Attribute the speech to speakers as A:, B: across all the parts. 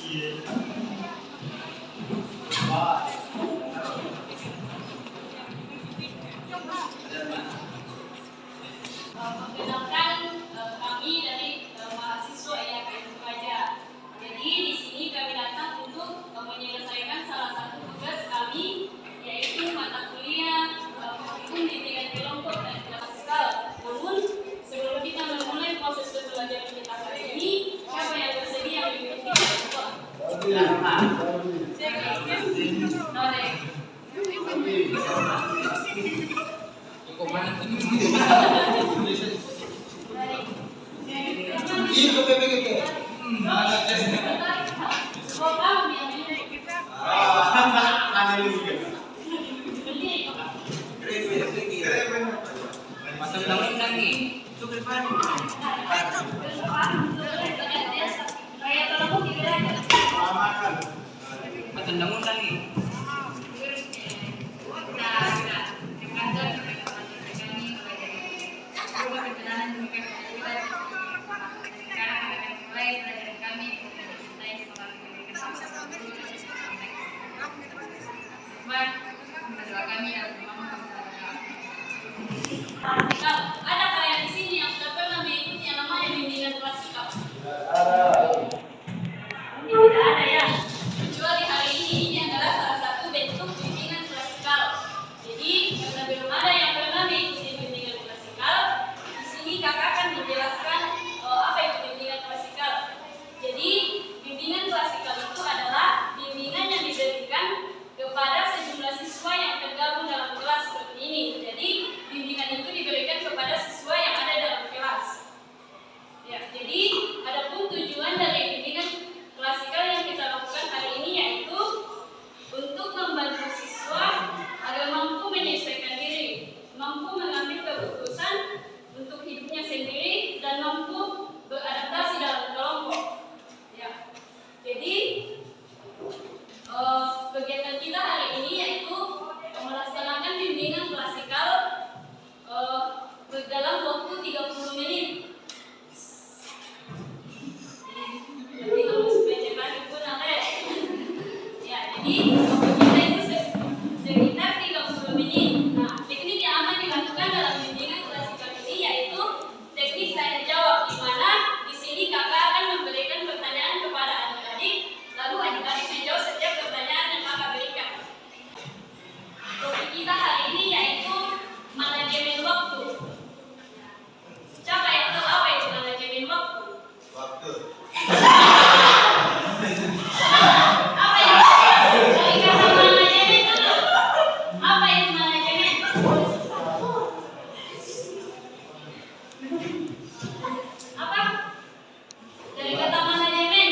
A: Membenarkan kami dari mahasiswa yang Pemukaja. Jadi di sini kami datang untuk menyelesaikan salah satu tugas kami, yaitu mata kuliah hukum bimbingan kelompok dan klasikal. Namun sebelum kita memulai proses pembelajaran kita kali ini, siapa yang bersedia mengikuti kelompok? Adakah yang di sini yang sudah pernah mengikuti yang namanya bimbingan klasikal? Tidak ada ya. Kecuali hari ini adalah salah satu bentuk bimbingan klasikal. Jadi karena belum ada yang pernah mengikuti bimbingan klasikal, di sini kakak akan menjelaskan apa itu bimbingan klasikal. Jadi bimbingan klasikal itu adalah bimbingan yang diberikan kepada sejumlah siswa yang tergabung dalam kelas seperti ini. Jadi bimbingan itu diberikan kepada siswa yang ada dalam kelas. Ya, jadi adapun tujuan dari bimbingan klasikal yang kita lakukan hari ini yaitu untuk membantu siswa agar mampu menyesuaikan diri, mampu mengambil keputusan untuk hidupnya sendiri dan mampu beradaptasi dalam kelompok. Ya, jadi kegiatan kita hari ini yaitu melaksanakan bimbingan klasikal dalam waktu 30 menit. Jadi kalau supaya cepat pun ada. Ya, jadi kita itu sekitar 30 menit. Nah, teknik yang akan dilakukan dalam bimbingan klasikal ini yaitu teknik tanya jawab, di mana di sini kakak akan memberikan pertanyaan kepada adik-adik, lalu adik-adik menjawab setiap pertanyaan yang kakak berikan. Topik kita hari ini yaitu manajemen waktu. Siapa yang tahu apa itu manajemen waktu?
B: Waktu.
A: Apa itu? Dari kata manajemen dulu. Apa itu manajemen? Apa? Dari kata manajemen.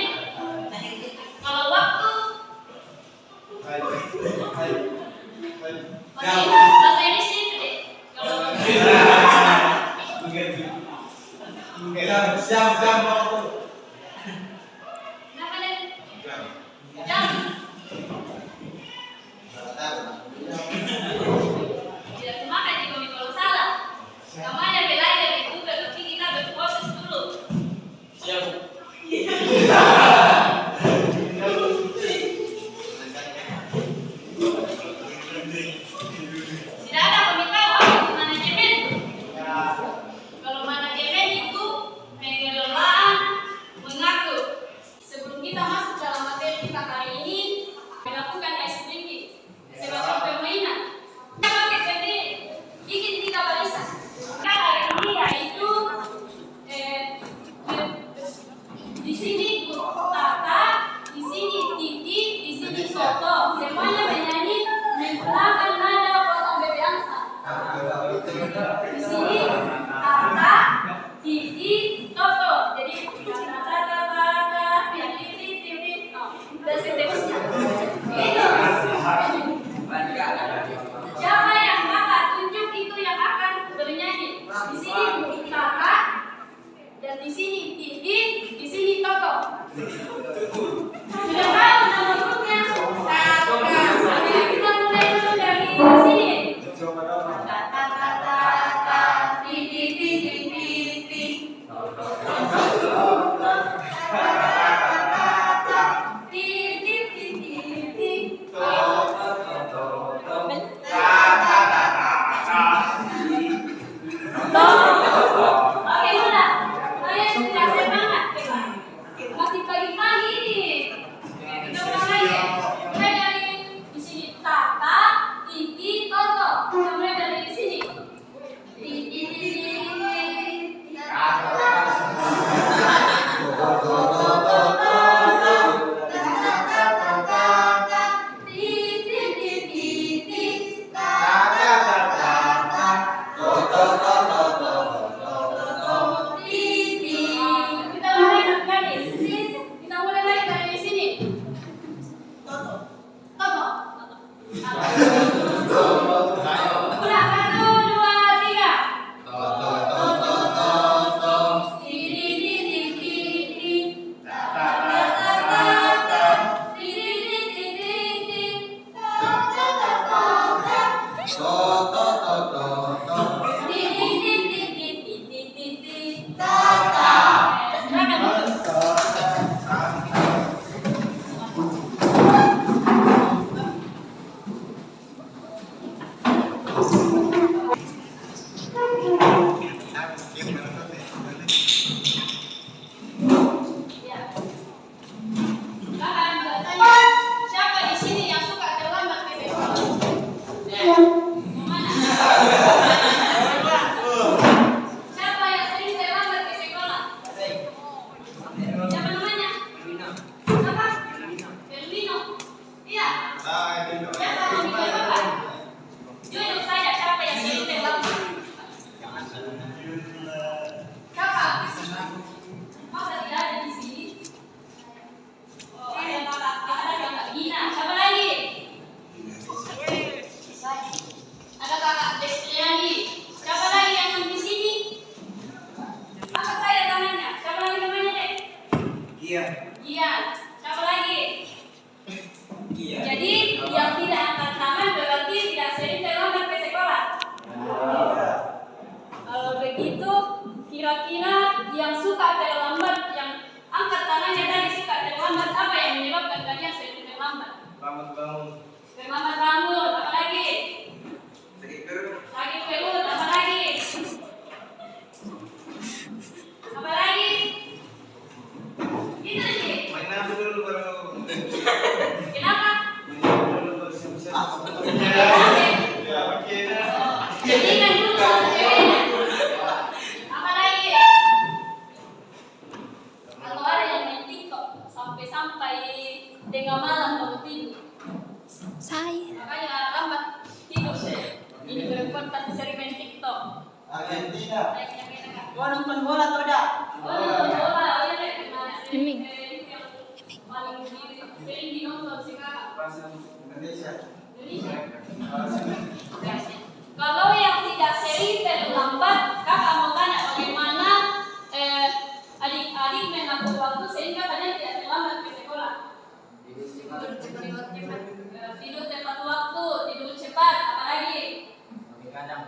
A: Kalau waktu, bahasa Inggris itu deh. Kalau
B: Jam waktu.
A: kenapa deh?
B: Jam.
A: Jam. Tidak semakan jika kami kalau salah. Namanya belajar itu berarti kita berproses dulu. Tidak ada kami tahu apa itu manajemen. Kalau manajemen itu pengelolaan, mengatur. Sebelum kita masuk dalam materi kita kali ini, melakukan ice breaking. Sebab Gian. Siapa lagi? Jadi yang tidak angkat tangan berarti tidak sering terlambat ke sekolah. Kalau begitu, kira-kira yang suka terlambat, yang angkat tangannya tadi suka terlambat, apa yang menyebabkan kalian sering terlambat? Terlambat bangun. Apa lagi? Sakit perut. Apa lagi? Apa lagi? Gitu sih. Kenapa? Jadi kan dulu sama ceweknya. Apa lagi? Atau ada yang main TikTok sampai tengah malam baru tidur. Makanya lambat tidur sih. Ini perempuan pasti sering main TikTok.
B: Argentina. Gua nonton bola atau tidak?
A: Nonton bola, oh iya deh. Yang paling sering dinonton sekarang.
B: Indonesia.
A: Kalau yang tidak sering terlambat, kakak mau tanya bagaimana adik-adik mengatur waktu sehingga kalian tidak terlambat ke sekolah. Tidur tepat waktu, tidur cepat, apa lagi? Tidak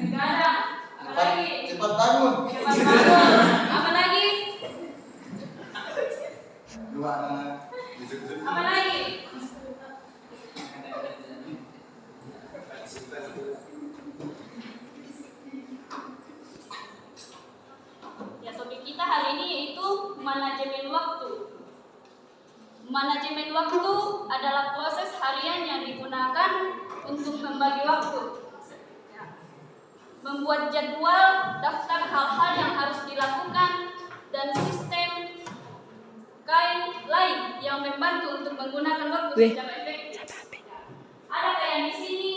A: begadang, apa lagi?
B: Cepat bangun.
A: Cepat bangun, apa lagi? Apa lagi? Ya, topik kita hari ini yaitu manajemen waktu. Manajemen waktu adalah proses harian yang digunakan untuk membagi waktu. Membuat jadwal, daftar hal-hal yang harus dilakukan, dan sistem lain yang membantu untuk menggunakan waktu secara efektif. Ada kayak di sini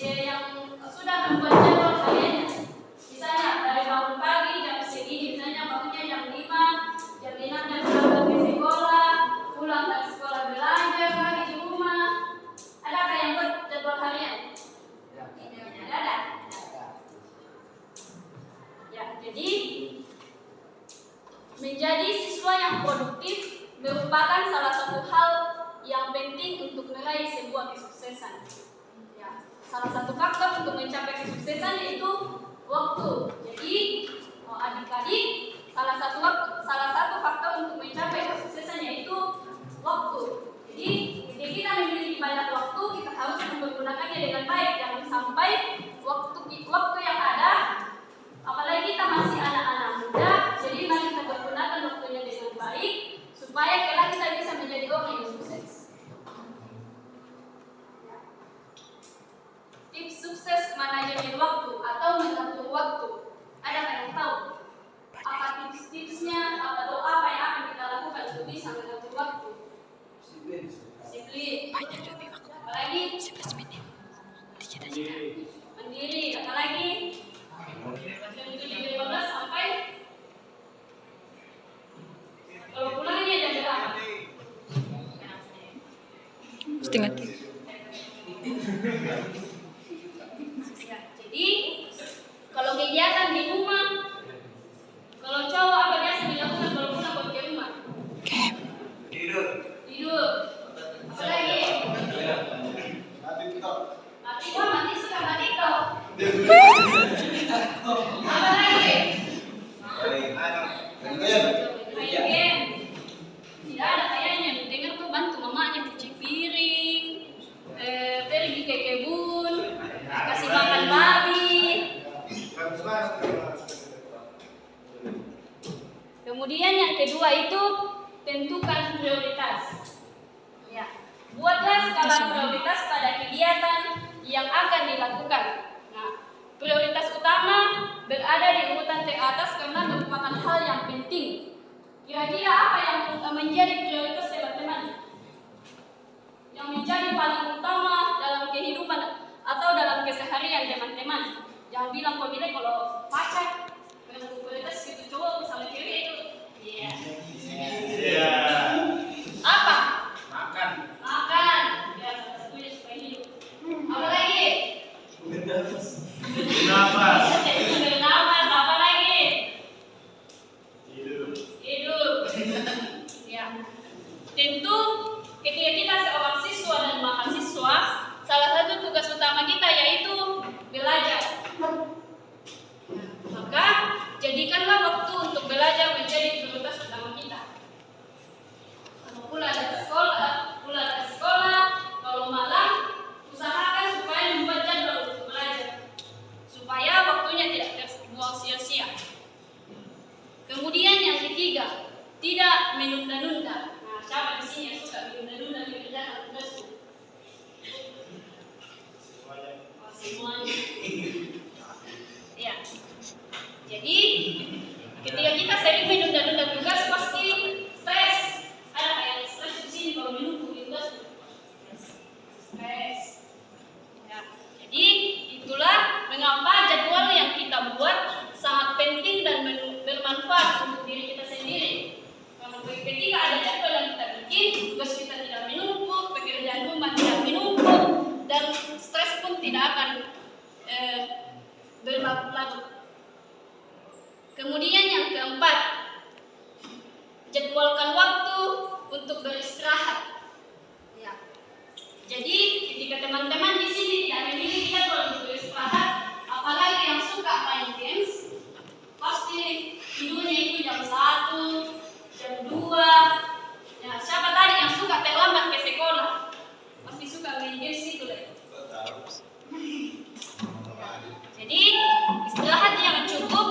A: yang sudah membuat jadwal hariannya. Misalnya dari bangun pagi jam segini, misalnya bangunnya jam 5, jam 6 jam berangkat ke sekolah, pulang dari sekolah belajar lagi di rumah. Ada kayak yang buat jadwal harian? Tidak ada. Ya, jadi menjadi siswa yang produktif merupakan salah satu hal yang penting untuk meraih sebuah kesuksesan. Ya, salah satu faktor untuk mencapai kesuksesan yaitu waktu. Jadi, adik-adik, salah satu faktor untuk mencapai kesuksesan yaitu waktu. Jadi, ketika kita memiliki banyak waktu, kita harus menggunakannya dengan baik. Jangan sampai waktu yang ada, apalagi kita masih anak-anak muda, jadi mari kita gunakan waktunya dengan baik supaya kelak kita bisa menjadi orang yang sukses. Tips sukses manajemen waktu atau mengatur waktu. Ada yang tahu apa tips-tipsnya atau apa yang akan kita lakukan untuk bisa mengatur waktu? Disiplin. Apalagi? 11 menit. Mandiri. Apalagi? 15 sampai kalau pulangnya jam berapa?
C: Setengah.
A: Jadi kalau kegiatan di rumah, kalau cowok apa biasa dilakukan kalau pulang ke rumah? Tidur. Apa lagi? Mati suka mati TikTok. Apa lagi? Main game. Tidak ada kayaknya. Dengar tuh bantu mamanya cuci piring, pergi ke kebun, kasih makan babi. Kemudian yang kedua itu tentukan prioritas. Ya, buatlah skala prioritas pada kegiatan yang akan dilakukan. Nah, prioritas utama berada di urutan teratas karena merupakan hal yang penting. Kira-kira apa yang menjadi prioritas teman-teman? Yang menjadi paling utama dalam kehidupan atau dalam keseharian teman-teman? Jangan bilang pemilik kalau pacar prioritas itu cowok sama cewek itu. Iya. Apa? Makan. Ya, satu-satunya supaya hidup. Apa lagi? Bernafas. Apa lagi? Hidup. ketiga, tidak menunda-nunda. Nah, siapa di sini yang suka menunda-nunda mengerjakan tugasnya? Oh, semuanya. Ya. Jadi, ketika kita sering menunda-nunda tugas pasti stres. Ada yang stres di sini kalau menunggu tugas. Stres. Ya. Jadi, itulah mengapa jadwal yang kita buat sangat penting dan bermanfaat untuk diri kita sendiri. Karena ketika ada jadwal yang kita bikin, tugas kita tidak menumpuk, pekerjaan rumah tidak menumpuk, dan stres pun tidak akan berlarut-larut. Kemudian yang keempat, jadwalkan waktu untuk beristirahat. Ya. Jadi ketika teman-teman di sini tidak memiliki jadwal untuk beristirahat, apalagi yang suka main games, pasti tidurnya itu jam 1, jam 2. Ya, siapa tadi yang suka terlambat ke sekolah? Pasti suka main games itu deh. Jadi istirahat yang cukup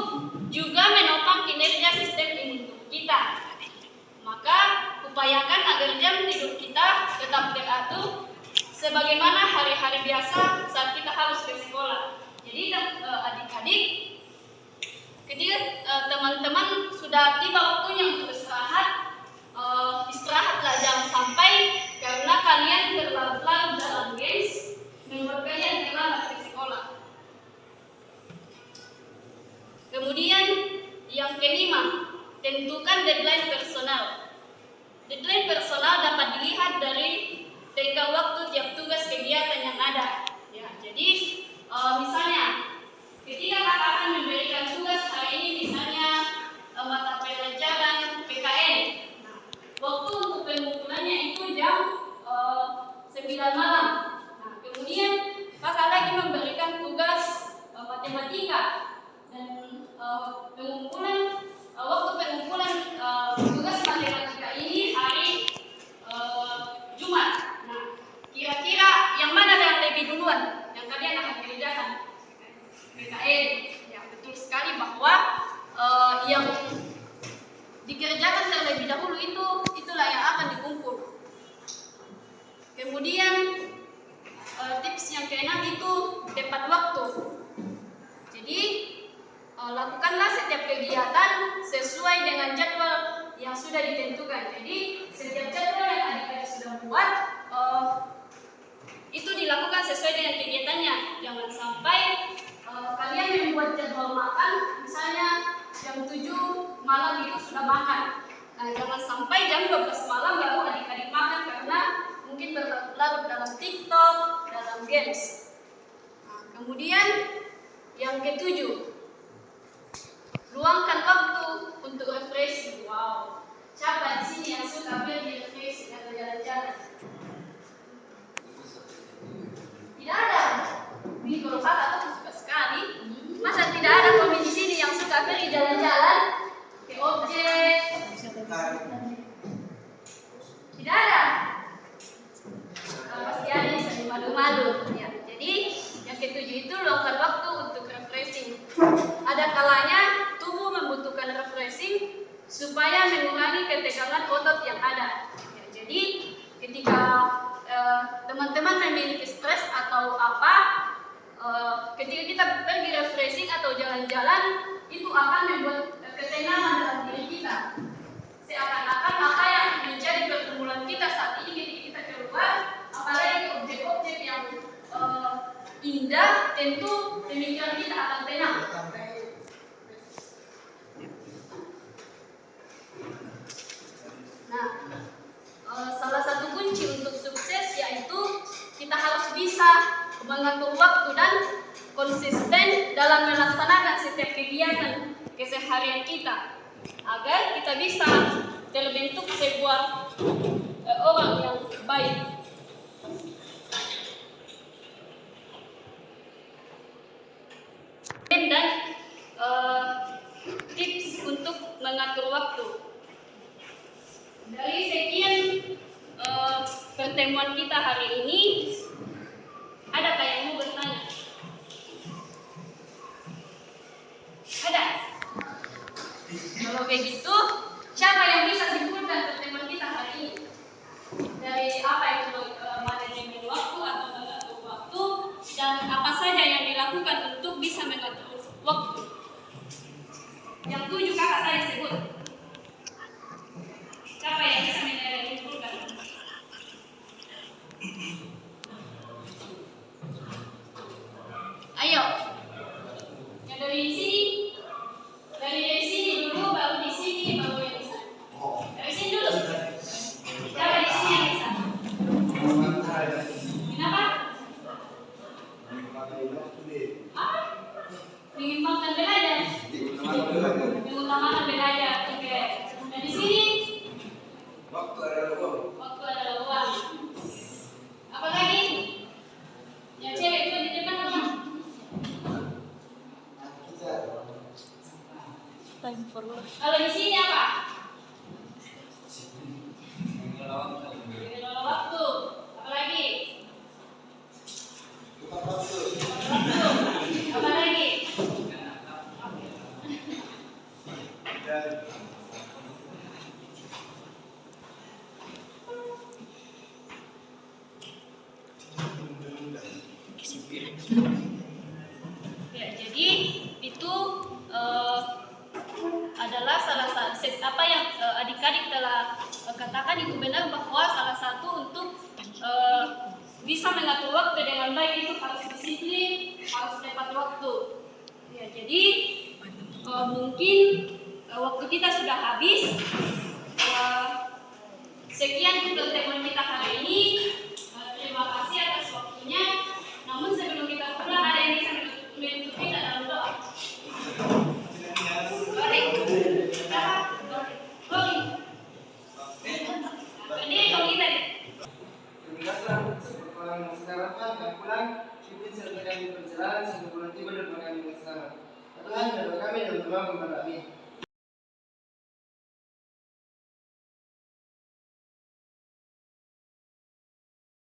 A: juga menopang kinerja sistem imun kita. Maka upayakan agar jam tidur kita tetap teratur sebagaimana hari-hari biasa saat kita harus ke sekolah. Jadi adik-adik, ketika teman-teman sudah tiba waktunya untuk istirahat, istirahatlah, jangan sampai karena kalian berlarut-larut dalam games membuat kalian terlambat ke sekolah. Kemudian yang kelima, tentukan deadline personal. Deadline personal dapat dilihat dari tenggang waktu tiap tugas kegiatan yang ada. Ya, jadi misalnya ketika kakak akan memberikan tugas hari ini, misalnya mata pelajaran PKN. Nah, waktu untuk pengumpulannya itu jam 9 malam. Nah, kemudian kakak lagi memberikan tugas matematika. Dan waktu pengumpulan tugas matematika ini hari Jumat. Nah, kira-kira yang mana yang lebih duluan yang kalian akan kerjakan? PKN. Ya, betul sekali bahwa yang dikerjakan terlebih dahulu itulah yang akan dikumpul. Kemudian tips yang keenam itu tepat waktu. Jadi lakukanlah setiap kegiatan sesuai dengan jadwal yang sudah ditentukan. Jadi setiap jadwal yang adik-adik sudah buat itu dilakukan sesuai dengan kegiatannya. Jangan sampai kalian membuat jadwal makan, misalnya jam 7 malam itu sudah makan. Nah, jangan sampai jam 12 malam baru adik-adik makan karena mungkin berlarut dalam TikTok, dalam games. Nah, kemudian yang ketujuh, luangkan waktu untuk refreshing. Wow, siapa di sini yang suka pergi refreshing atau jalan-jalan? Tidak ada. Ini kalau kakak tuh suka sekali. Masa tidak ada kami di sini yang suka pergi jalan-jalan ke objek? Tidak ada. Pasti ada yang sering malu-malu. Ya, jadi yang ketujuh itu luangkan waktu untuk refreshing. Ada kalanya tubuh membutuhkan refreshing supaya mengurangi ketegangan otot yang ada. Ya, jadi ketika teman-teman memiliki stres atau apa, ketika kita pergi refreshing atau jalan-jalan, itu akan membuat ketenangan dalam diri kita. Seakan-akan apa yang menjadi pergumulan kita saat ini ketika kita keluar, apalagi objek-objek yang indah, tentu pemikiran kita akan tenang. Nah, salah satu kunci untuk sukses yaitu kita harus bisa mengatur waktu dan konsisten dalam melaksanakan setiap kegiatan keseharian kita agar kita bisa terbentuk sebuah orang yang baik. Dan tips untuk mengatur waktu. Dari sekian pertemuan kita hari ini, adakah yang mau bertanya? Ada? Kalau begitu, siapa yang bisa simpulkan pertemuan kita hari ini? Dari apa itu manajemen waktu atau mengatur waktu, dan apa saja yang dilakukan untuk bisa mengatur waktu? Yang 7 kakak saya sebut. Siapa yang bisa menyimpulkan? Ayo. Yang dari sini. Dari sini dulu, baru di sini, baru yang di sana. Dari sini dulu. Siapa di sini yang bisa? Kenapa? Mengimbangkan belajar. Mengutamakan belajar. Oke. Dan di sini waktu adalah uang. Apa lagi? Yang cewek itu di depan apa?
B: Time for love.
A: Kalau di sini apa? Mengelola waktu. Apa lagi? Apa lagi? Ya, jadi itu adalah salah satu apa yang adik-adik telah katakan itu benar, bahwa salah satu untuk bisa mengatur waktu dengan baik itu harus disiplin, harus tepat waktu. Ya, jadi mungkin waktu kita sudah habis. Sekian untuk pertemuan kita hari ini. Terima kasih atas